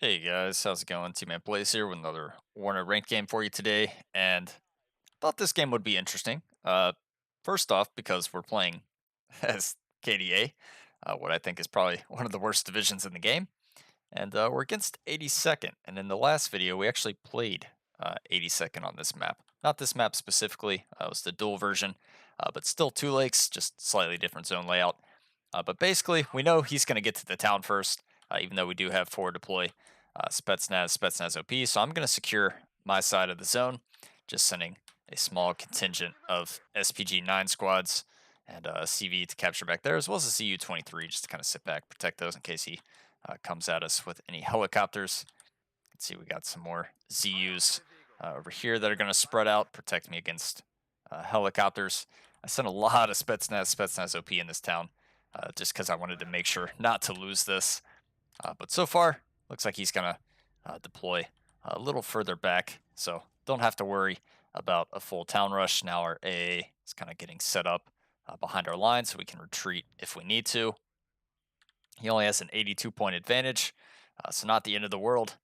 Hey guys, how's it going? tmanplays here with another Warner ranked game for you today, and thought this game would be interesting. First off, because we're playing as KDA, what I think is probably one of the worst divisions in the game, and we're against 82nd. And in the last video, we actually played 82nd on this map. Not this map specifically; it was the dual version, but still two lakes, just slightly different zone layout. But basically, we know he's going to get to the town first, even though we do have forward deploy Spetsnaz OP. So I'm going to secure my side of the zone, just sending a small contingent of SPG 9 squads and a CV to capture back there, as well as a CU 23, just to kind of sit back, protect those in case he comes at us with any helicopters. You can see we got some more ZUs over here that are going to spread out, protect me against helicopters. I sent a lot of Spetsnaz OP in this town, just because I wanted to make sure not to lose this. But so far, looks like he's going to deploy a little further back, so don't have to worry about a full town rush. Now our AA is kind of getting set up behind our line, so we can retreat if we need to. He only has an 82-point advantage, so not the end of the world.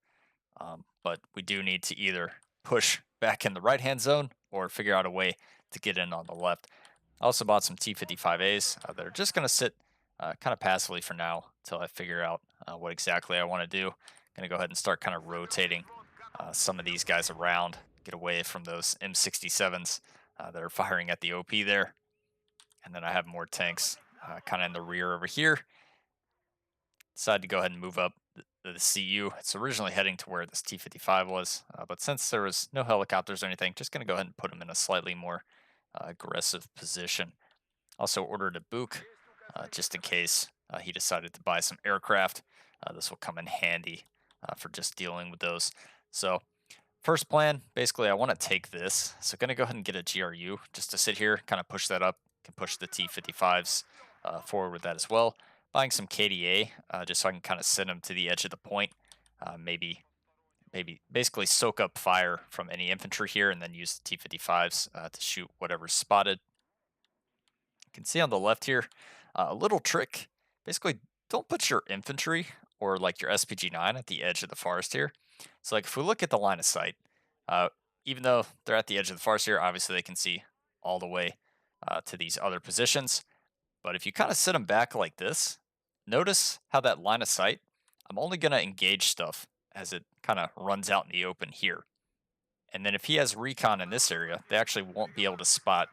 But we do need to either push back in the right-hand zone or figure out a way to get in on the left. I also bought some T55As that are just going to sit kind of passively for now until I figure out what exactly I want to do. Going to go ahead and start kind of rotating some of these guys around, get away from those M67s that are firing at the OP there. And then I have more tanks kind of in the rear over here. Decided to go ahead and move up the CU. It's originally heading to where this T55 was, but since there was no helicopters or anything, just going to go ahead and put him in a slightly more aggressive position. Also ordered a BUK just in case he decided to buy some aircraft. This will come in handy for just dealing with those. So first plan, basically I want to take this. So going to go ahead and get a GRU just to sit here, kind of push that up. Can push the T55s forward with that as well. Buying some KDA just so I can kind of send them to the edge of the point. Maybe basically soak up fire from any infantry here and then use the T55s to shoot whatever's spotted. You can see on the left here, a little trick. Basically, don't put your infantry or like your SPG-9 at the edge of the forest here. So like if we look at the line of sight, uh, even though they're at the edge of the forest here, obviously they can see all the way to these other positions. But if you kind of sit them back like this, notice how that line of sight, I'm only going to engage stuff as it kind of runs out in the open here. And then if he has recon in this area, they actually won't be able to spot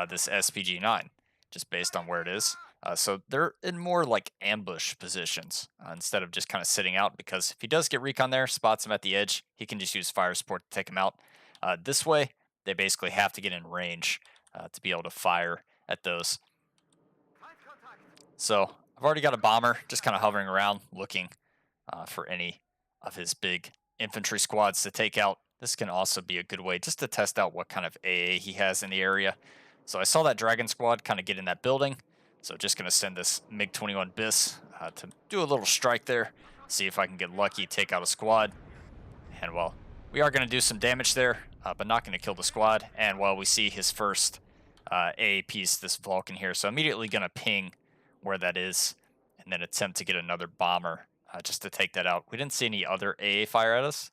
this SPG-9 just based on where it is. So they're in more like ambush positions instead of just kind of sitting out, because if he does get recon there, spots him at the edge, he can just use fire support to take him out. This way, they basically have to get in range to be able to fire at those. So I've already got a bomber just kind of hovering around looking for any of his big infantry squads to take out. This can also be a good way just to test out what kind of AA he has in the area. So I saw that dragon squad kind of get in that building. So just going to send this MiG-21 BIS to do a little strike there. See if I can get lucky, take out a squad. And well, we are going to do some damage there, but not going to kill the squad. And well, we see his first AA piece, this Vulcan here. So immediately going to ping where that is and then attempt to get another bomber just to take that out. We didn't see any other AA fire at us,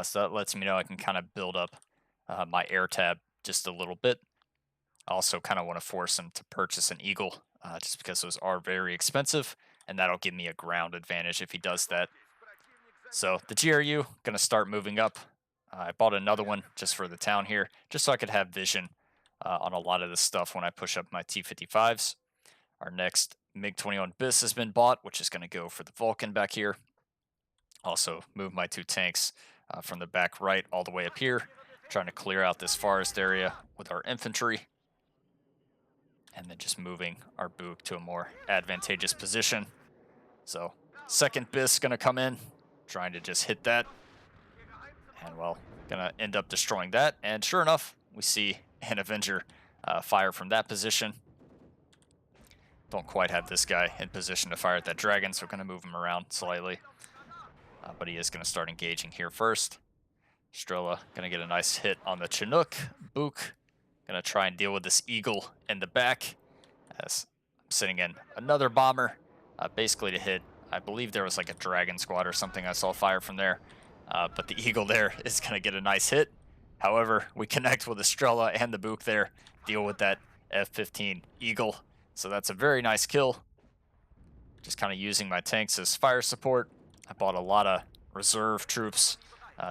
so that lets me know I can kind of build up my air tab just a little bit. I also kind of want to force him to purchase an Eagle just because those are very expensive, and that'll give me a ground advantage if he does that. So the GRU going to start moving up. I bought another one just for the town here, just so I could have vision on a lot of this stuff when I push up my T55s. Our next MiG-21 BIS has been bought, which is going to go for the Vulcan back here. Also move my two tanks from the back right all the way up here, trying to clear out this forest area with our infantry. And then just moving our BUK to a more advantageous position. So second BIS going to come in, trying to just hit that. And well, going to end up destroying that. And sure enough, we see an Avenger fire from that position. Don't quite have this guy in position to fire at that dragon, so we're going to move him around slightly. But he is going to start engaging here first. Strela going to get a nice hit on the Chinook. BUK going to try and deal with this Eagle in the back as I'm sitting in another bomber, basically to hit I believe there was like a dragon squad or something. I saw fire from there. But the eagle there is going to get a nice hit. However, we connect with Estrella and the Book there, deal with that F-15 eagle. So that's a very nice kill. Just kind of using my tanks as fire support. I bought a lot of reserve troops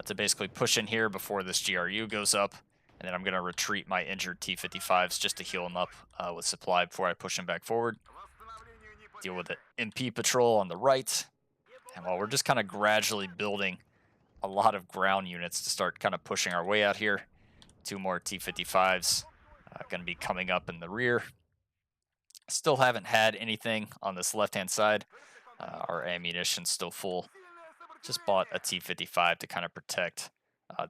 to basically push in here before this GRU goes up. And then I'm going to retreat my injured T-55s just to heal them up with supply before I push them back forward. Deal with the MP patrol on the right. And while we're just kind of gradually building a lot of ground units to start kind of pushing our way out here. 2 more T-55s going to be coming up in the rear. Still haven't had anything on this left-hand side. Our ammunition's still full. Just bought a T-55 to kind of protect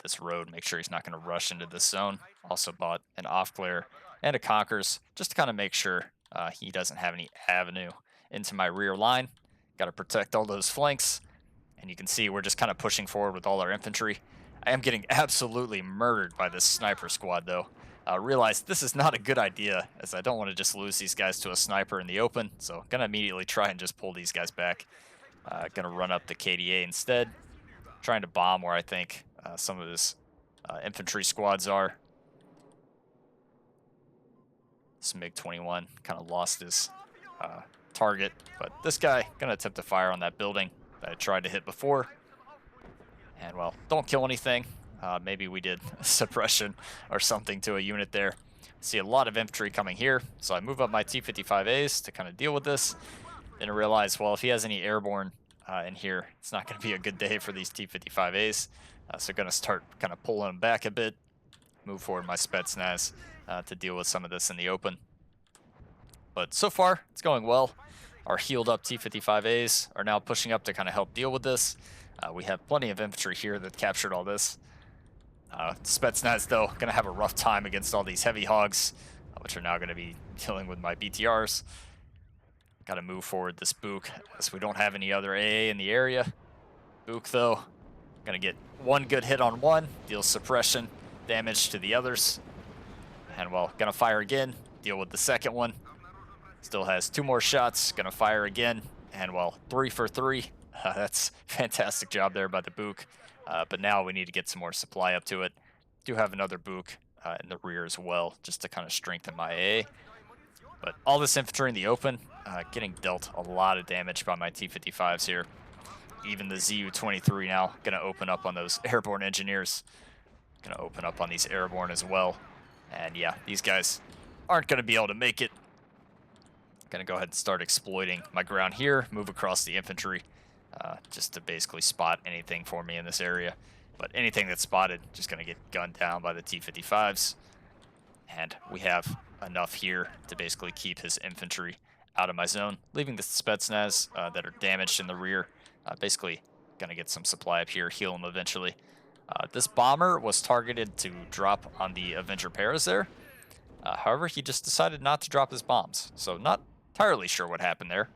this road, make sure he's not going to rush into this zone. Also bought an off-glare and a Conkers just to kind of make sure he doesn't have any avenue into my rear line. Got to protect all those flanks. And you can see we're just kind of pushing forward with all our infantry. I am getting absolutely murdered by this sniper squad, though. Realize this is not a good idea, as I don't want to just lose these guys to a sniper in the open. So gonna immediately try and just pull these guys back. Gonna run up the KDA instead. Trying to bomb where I think some of his infantry squads are. This MiG-21 kind of lost his target, but this guy gonna attempt to fire on that building that I tried to hit before. And, well, don't kill anything. Maybe we did suppression or something to a unit there. See a lot of infantry coming here, so I move up my T-55As to kind of deal with this. Then I realize, well, if he has any airborne in here, it's not going to be a good day for these T-55As. So going to start kind of pulling them back a bit. Move forward my Spetsnaz to deal with some of this in the open. But so far, it's going well. Our healed up T-55As are now pushing up to kind of help deal with this. We have plenty of infantry here that captured all this. Spetsnaz, though, going to have a rough time against all these heavy hogs, which are now going to be dealing with my BTRs. Got to move forward this Book, as we don't have any other AA in the area. Book, though, going to get one good hit on one, deals suppression damage to the others. And, well, going to fire again, deal with the second one. Still has 2 more shots, going to fire again. And, well, 3 for 3. That's fantastic job there by the Book. But now we need to get some more supply up to it. Do have another Book in the rear as well, just to kind of strengthen my AA. But all this infantry in the open, getting dealt a lot of damage by my T-55s here. Even the ZU-23 now going to open up on those airborne engineers. Going to open up on these airborne as well. And yeah, these guys aren't going to be able to make it. Going to go ahead and start exploiting my ground here, move across the infantry, just to basically spot anything for me in this area. But anything that's spotted, just going to get gunned down by the T-55s. And we have enough here to basically keep his infantry out of my zone, leaving the Spetsnaz that are damaged in the rear. Basically going to get some supply up here, heal them eventually. This bomber was targeted to drop on the Avenger Paras there. However, he just decided not to drop his bombs. So not entirely sure what happened there.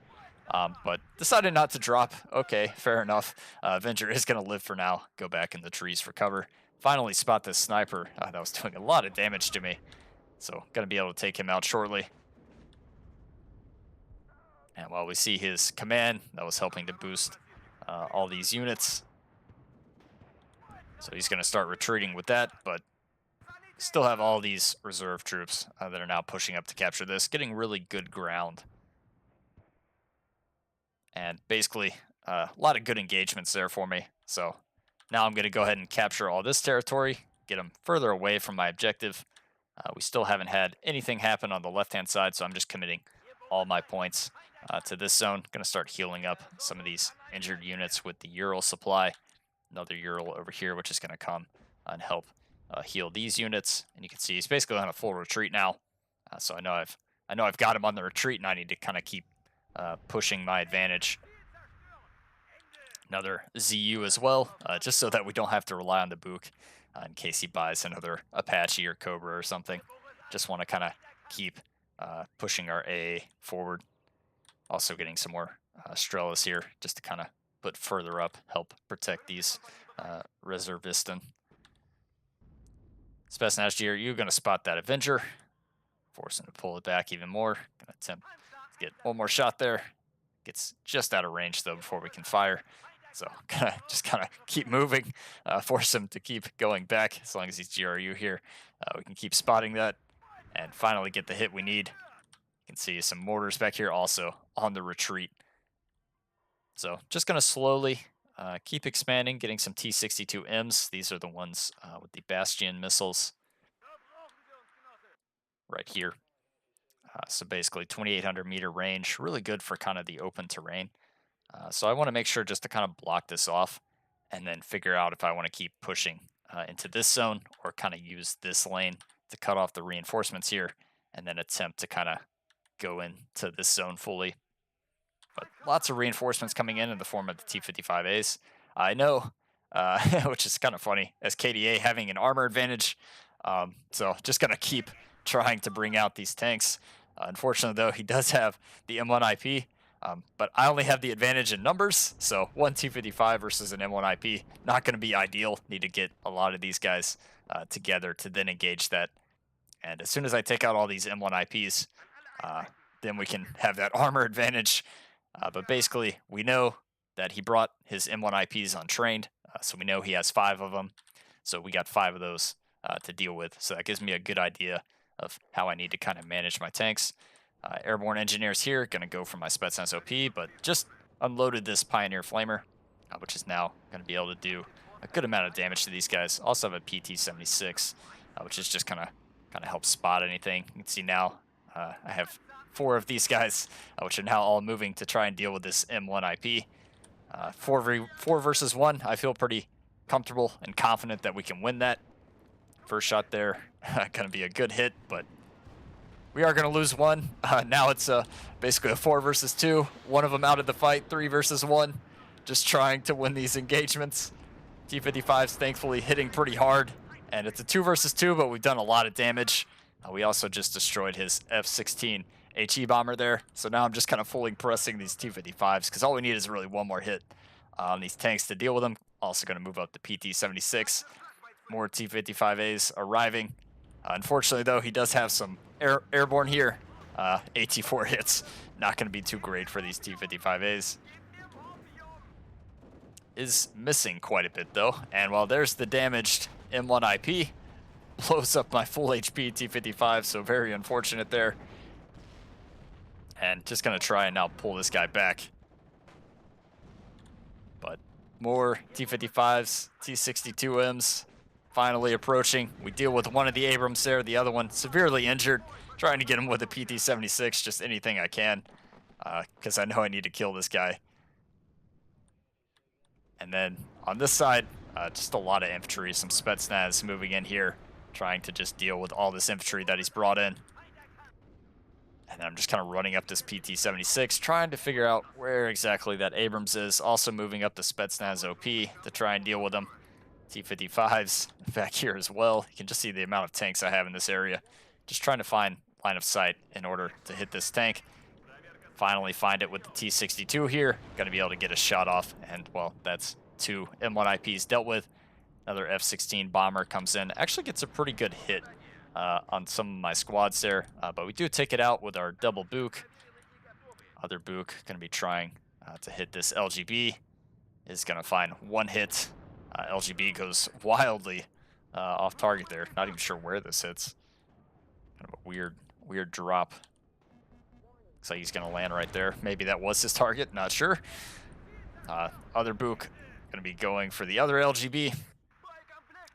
But decided not to drop. Okay, fair enough. Avenger is going to live for now. Go back in the trees for cover. Finally spot this sniper that was doing a lot of damage to me. So going to be able to take him out shortly. And while we see his command, that was helping to boost all these units. So he's going to start retreating with that, but still have all these reserve troops that are now pushing up to capture this, getting really good ground. And basically, a lot of good engagements there for me. So now I'm going to go ahead and capture all this territory, get them further away from my objective. We still haven't had anything happen on the left-hand side, so I'm just committing all my points to this zone. Going to start healing up some of these injured units with the Ural supply. Another Ural over here, which is going to come and help heal these units. And you can see he's basically on a full retreat now. So I know I've got him on the retreat, and I need to kind of keep pushing my advantage. Another ZU as well, just so that we don't have to rely on the Book in case he buys another Apache or Cobra or something. Just want to kind of keep pushing our AA forward. Also getting some more Strellas here, just to kind of put further up, help protect these Reservistan. Spetsnaz GRU going to spot that Avenger, force him to pull it back even more. Going to attempt to get one more shot there. Gets just out of range, though, before we can fire. So just kind of keep moving, force him to keep going back. As long as he's GRU here, we can keep spotting that and finally get the hit we need. You can see some mortars back here also on the retreat. So just going to slowly keep expanding, getting some T-62Ms. These are the ones with the Bastion missiles right here. So basically 2,800 meter range, really good for kind of the open terrain. So I want to make sure just to kind of block this off and then figure out if I want to keep pushing into this zone or kind of use this lane to cut off the reinforcements here and then attempt to kind of go into this zone fully. But lots of reinforcements coming in the form of the T-55As. I know, which is kind of funny, as KDA having an armor advantage. So just going to keep trying to bring out these tanks. Unfortunately, though, he does have the M1 IP, but I only have the advantage in numbers. So one T-55 versus an M1 IP, not going to be ideal. Need to get a lot of these guys together to then engage that. And as soon as I take out all these M1 IPs, then we can have that armor advantage. But basically, we know that he brought his M1 IPs untrained, so we know he has 5 of them. So we got 5 of those to deal with. So that gives me a good idea of how I need to kind of manage my tanks. Airborne engineers here, going to go for my Spetsnaz OP, but just unloaded this Pioneer Flamer, which is now going to be able to do a good amount of damage to these guys. Also have a PT-76, which is just kind of help spot anything. You can see now I have 4 of these guys, which are now all moving to try and deal with this M1 IP. 4 versus 1, I feel pretty comfortable and confident that we can win that. First shot there, going to be a good hit, but we are going to lose one. Now it's basically a 4 versus 2. One of them out of the fight, 3 versus 1. Just trying to win these engagements. T-55's thankfully hitting pretty hard, and it's a 2 versus 2, but we've done a lot of damage. We also just destroyed his F-16 HE bomber there, so now I'm just kind of fully pressing these T-55s, because all we need is really one more hit on these tanks to deal with them. Also going to move up the PT-76. More T-55As arriving. Unfortunately, though, he does have some airborne here. AT-4 hits. Not going to be too great for these T-55As. Is missing quite a bit, though. And while there's the damaged M1 IP, blows up my full HP T-55, so very unfortunate there. And just going to try and now pull this guy back. But more T-55s, T-62Ms. Finally approaching. We deal with one of the Abrams there, the other one severely injured. Trying to get him with a PT-76, just anything I can, because I know I need to kill this guy. And then on this side, just a lot of infantry, some Spetsnaz moving in here, trying to just deal with all this infantry that he's brought in. And then I'm just kind of running up this PT-76, trying to figure out where exactly that Abrams is. Also moving up the Spetsnaz OP to try and deal with them. T-55s back here as well. You can just see the amount of tanks I have in this area. Just trying to find line of sight in order to hit this tank. Finally find it with the T-62 here. Going to be able to get a shot off. And, well, that's 2 M1 IPs dealt with. Another F-16 bomber comes in. Actually gets a pretty good hit on some of my squads there. But we do take it out with our double BUK. Other BUK going to be trying to hit this LGB. Is going to find one hit. LGB goes wildly off target there. Not even sure where this hits. Kind of a weird drop. Looks like he's going to land right there. Maybe that was his target. Not sure. Other BUK going to be going for the other LGB.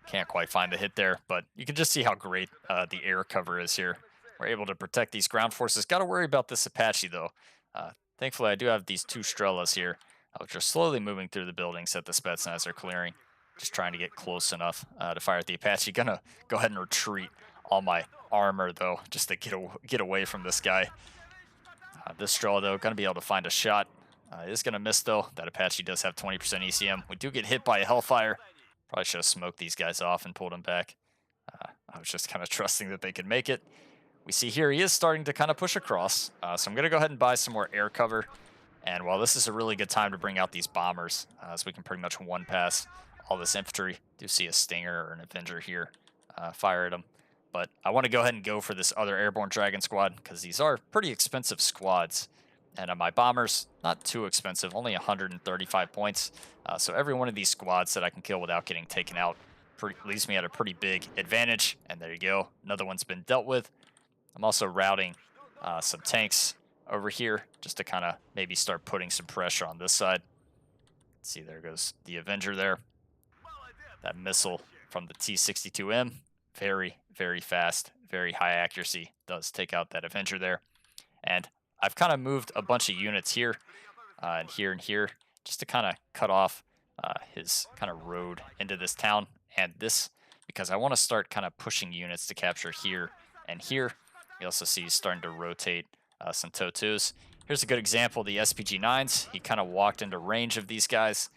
Can't quite find the hit there, but you can just see how great the air cover is here. We're able to protect these ground forces. Got to worry about this Apache, though. Thankfully, I do have these 2 Strellas here, which are slowly moving through the buildings that the Spetsnaz are clearing. Just trying to get close enough to fire at the Apache. Gonna go ahead and retreat all my armor, though, just to get away from this guy. This Strela, though, gonna be able to find a shot. Is gonna miss, though. That Apache does have 20% ECM. We do get hit by a Hellfire. Probably should have smoked these guys off and pulled them back. I was just kind of trusting that they could make it. We see here he is starting to kind of push across. So I'm gonna go ahead and buy some more air cover. And while this is a really good time to bring out these bombers, so we can pretty much one-pass all this infantry. Do see a Stinger or an Avenger here. Fire at them. But I want to go ahead and go for this other Airborne Dragon squad, because these are pretty expensive squads. And my bombers, not too expensive, only 135 points. So every one of these squads that I can kill without getting taken out leaves me at a pretty big advantage. And there you go. Another one's been dealt with. I'm also routing some tanks over here just to kind of maybe start putting some pressure on this side. Let's see, there goes the Avenger there. That missile from the T-62M, very, very fast, very high accuracy, does take out that Avenger there. And I've kind of moved a bunch of units here and here and here just to kind of cut off his kind of road into this town. And this, because I want to start kind of pushing units to capture here and here. You also see he's starting to rotate some TOW2s. Here's a good example, the SPG-9s. He kind of walked into range of these guys.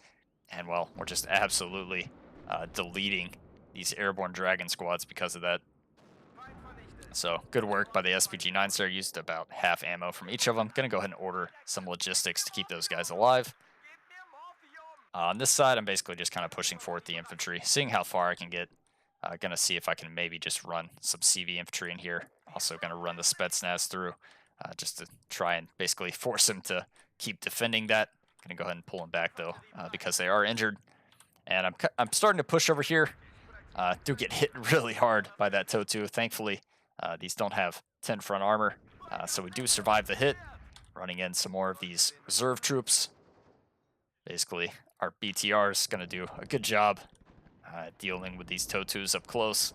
And, well, we're just absolutely deleting these airborne dragon squads because of that. So good work by the SPG-9s there. Used about half ammo from each of them. Going to go ahead and order some logistics to keep those guys alive. On this side, I'm basically just kind of pushing forward the infantry, seeing how far I can get. Going to see if I can maybe just run some CV infantry in here. Also going to run the Spetsnaz through just to try and basically force him to keep defending that. Going to go ahead and pull him back, though, because they are injured. And I'm starting to push over here. Do get hit really hard by that TOW2. Thankfully, these don't have 10 front armor, so we do survive the hit. Running in some more of these reserve troops. Basically, our BTR is going to do a good job dealing with these TOW2s up close.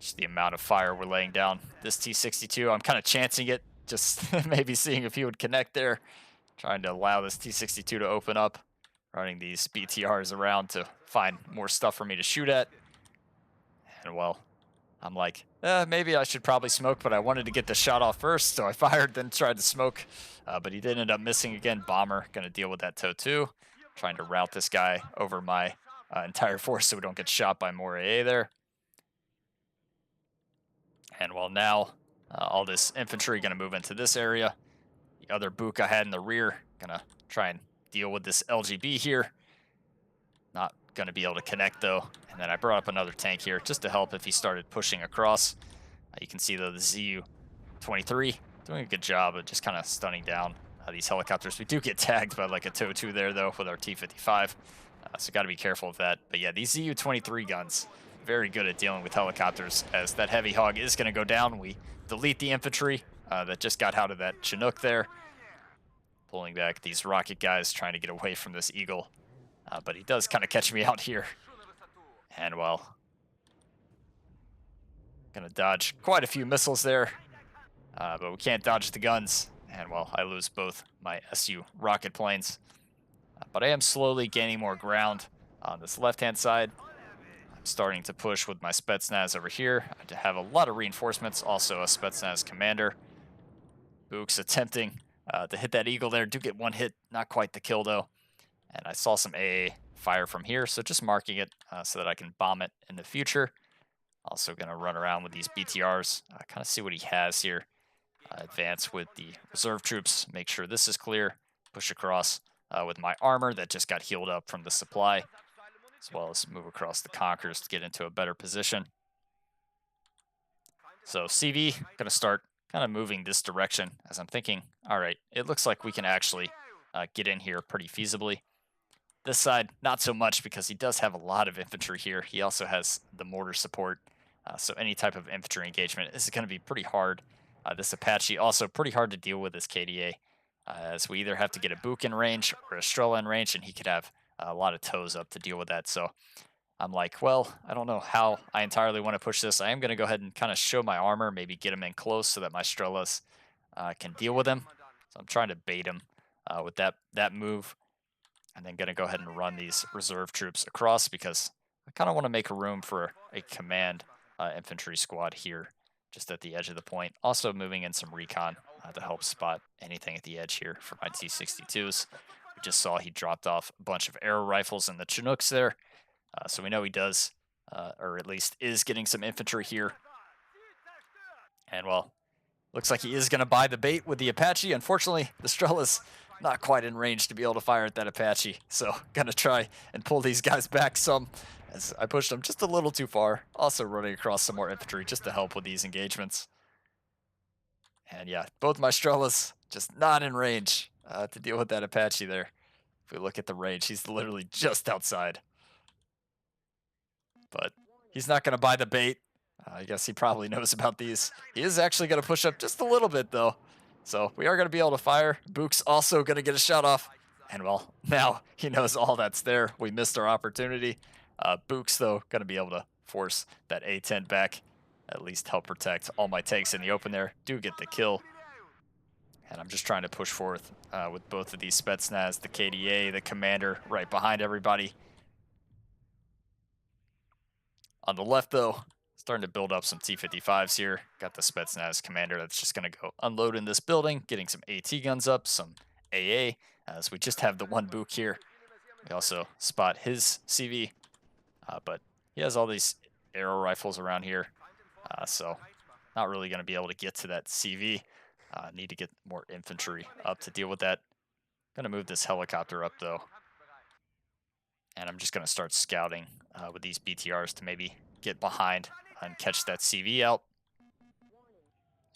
Just the amount of fire we're laying down. This T-62, I'm kind of chancing it, just maybe seeing if he would connect there. Trying to allow this T-62 to open up. Running these BTRs around to find more stuff for me to shoot at. And, well, I'm like, maybe I should probably smoke, but I wanted to get the shot off first, so I fired, then tried to smoke. But he did end up missing again. Bomber, going to deal with that TOW2. Trying to route this guy over my entire force so we don't get shot by more AA there. And, well, now all this infantry going to move into this area. The other BUK I had in the rear, going to try and deal with this LGB here. Not going to be able to connect, though. And then I brought up another tank here just to help if he started pushing across. You can see, though, the ZU-23 doing a good job of just kind of stunning down these helicopters. We do get tagged by like a TOW2 there, though, with our T-55. So got to be careful of that. But, yeah, these ZU-23 guns, very good at dealing with helicopters. As that heavy hog is going to go down, we delete the infantry that just got out of that Chinook there. Pulling back these rocket guys, trying to get away from this Eagle. But he does kind of catch me out here. And, well, gonna dodge quite a few missiles there. But we can't dodge the guns. And, well, I lose both my SU rocket planes. But I am slowly gaining more ground on this left-hand side. I'm starting to push with my Spetsnaz over here. I have a lot of reinforcements, also a Spetsnaz commander. BUKS attempting to hit that Eagle there. Do get one hit, not quite the kill, though. And I saw some AA fire from here, so just marking it so that I can bomb it in the future. Also going to run around with these BTRs, kind of see what he has here. Advance with the reserve troops, make sure this is clear. Push across with my armor that just got healed up from the supply, as well as move across the Conquerors to get into a better position. So CV, going to start kind of moving this direction as I'm thinking, all right, it looks like we can actually get in here pretty feasibly. This side, not so much because he does have a lot of infantry here. He also has the mortar support. So any type of infantry engagement is going to be pretty hard. This Apache also pretty hard to deal with this KDA. As we either have to get a BUK in range or a Strela in range, and he could have a lot of toes up to deal with that. So I'm like, well, I don't know how I entirely want to push this. I am going to go ahead and kind of show my armor, maybe get him in close so that my Strelas can deal with him. So I'm trying to bait him with that move. And then going to go ahead and run these reserve troops across because I kind of want to make room for a command infantry squad here just at the edge of the point. Also moving in some recon to help spot anything at the edge here for my T-62s. We just saw he dropped off a bunch of arrow rifles in the Chinooks there. So we know he does, or at least is getting some infantry here. And, well, looks like he is going to buy the bait with the Apache. Unfortunately, the Strela's not quite in range to be able to fire at that Apache. So going to try and pull these guys back some as I pushed them just a little too far. Also running across some more infantry just to help with these engagements. And, yeah, both my Strelas just not in range to deal with that Apache there. If we look at the range, he's literally just outside. But he's not going to buy the bait. I guess he probably knows about these. He is actually going to push up just a little bit, though. So we are going to be able to fire. BUKS also going to get a shot off. And, well, now he knows all that's there. We missed our opportunity. BUKS, though, going to be able to force that A-10 back. At least help protect all my tanks in the open there. Do get the kill. And I'm just trying to push forth with both of these Spetsnaz, the KDA, the commander right behind everybody. On the left, though, starting to build up some T-55s here. Got the Spetsnaz commander that's just going to go unload in this building, getting some AT guns up, some AA, as we just have the one Buk here. We also spot his CV, but he has all these arrow rifles around here, so not really going to be able to get to that CV. Need to get more infantry up to deal with that. Going to move this helicopter up, though. And I'm just going to start scouting with these BTRs to maybe get behind and catch that CV out.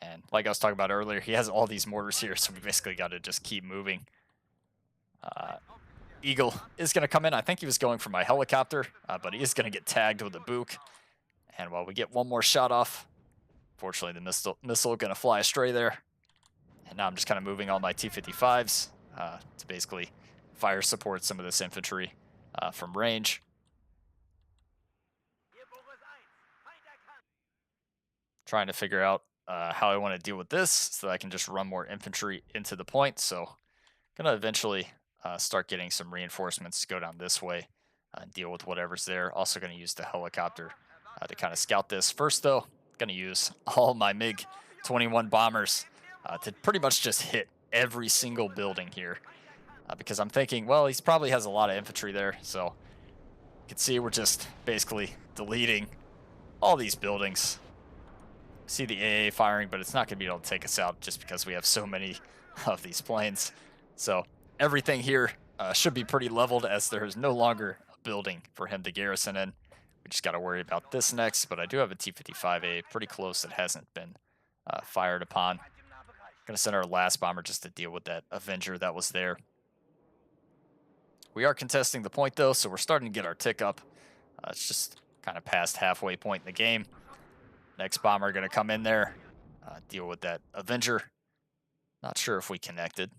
And like I was talking about earlier, he has all these mortars here, so we basically got to just keep moving. Eagle is going to come in. I think he was going for my helicopter, but he is going to get tagged with a Buk. And while we get one more shot off, fortunately the missile going to fly astray there. And now I'm just kind of moving all my T-55s to basically fire support some of this infantry from range. Trying to figure out how I want to deal with this so that I can just run more infantry into the point. So gonna eventually start getting some reinforcements to go down this way and deal with whatever's there. Also gonna use the helicopter to kind of scout this. First, though, gonna use all my MiG-21 bombers to pretty much just hit every single building here because I'm thinking, well, he probably has a lot of infantry there, so you can see we're just basically deleting all these buildings. See the AA firing, but it's not going to be able to take us out just because we have so many of these planes. So everything here should be pretty leveled as there is no longer a building for him to garrison in. We just got to worry about this next, but I do have a T-55A pretty close that hasn't been fired upon. Going to send our last bomber just to deal with that Avenger that was there. We are contesting the point, though, so we're starting to get our tick up. It's just kind of past halfway point in the game. Next bomber going to come in there, deal with that Avenger. Not sure if we connected.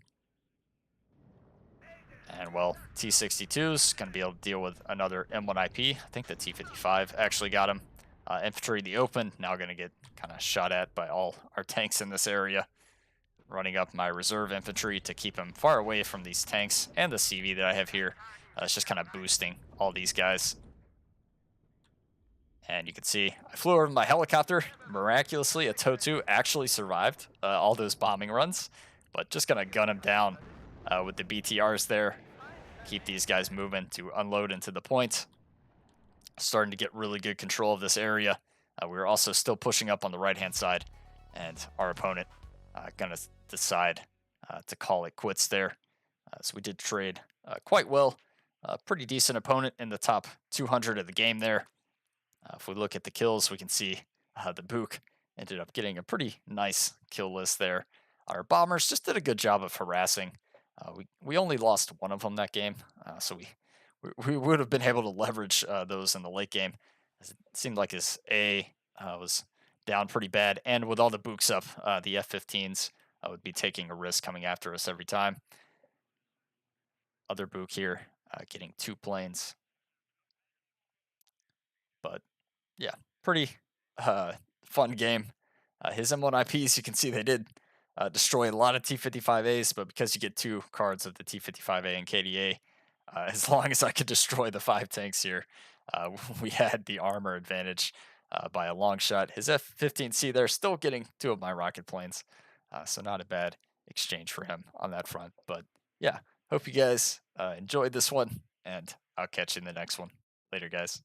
And, well, T-62's going to be able to deal with another M1IP. I think the T-55 actually got him. Infantry in the open, now going to get kind of shot at by all our tanks in this area. Running up my reserve infantry to keep him far away from these tanks and the CV that I have here. It's just kind of boosting all these guys. And you can see I flew over my helicopter. Miraculously, a TOW-2 actually survived all those bombing runs. But just going to gun him down with the BTRs there. Keep these guys moving to unload into the point. Starting to get really good control of this area. We're also still pushing up on the right-hand side. And our opponent going to decide to call it quits there. So we did trade quite well. Pretty decent opponent in the top 200 of the game there. If we look at the kills, we can see the Buk ended up getting a pretty nice kill list there. Our bombers just did a good job of harassing. We only lost one of them that game, so we would have been able to leverage those in the late game. It seemed like his A was down pretty bad, and with all the Buks up, the F-15s would be taking a risk coming after us every time. Other Buk here getting 2 planes. But yeah, pretty fun game. His M1 IPs, you can see they did destroy a lot of T-55As, but because you get 2 cards of the T-55A and KDA, as long as I could destroy the 5 tanks here, we had the armor advantage by a long shot. His F-15C there still getting 2 of my rocket planes, so not a bad exchange for him on that front. But yeah, hope you guys enjoyed this one, and I'll catch you in the next one. Later, guys.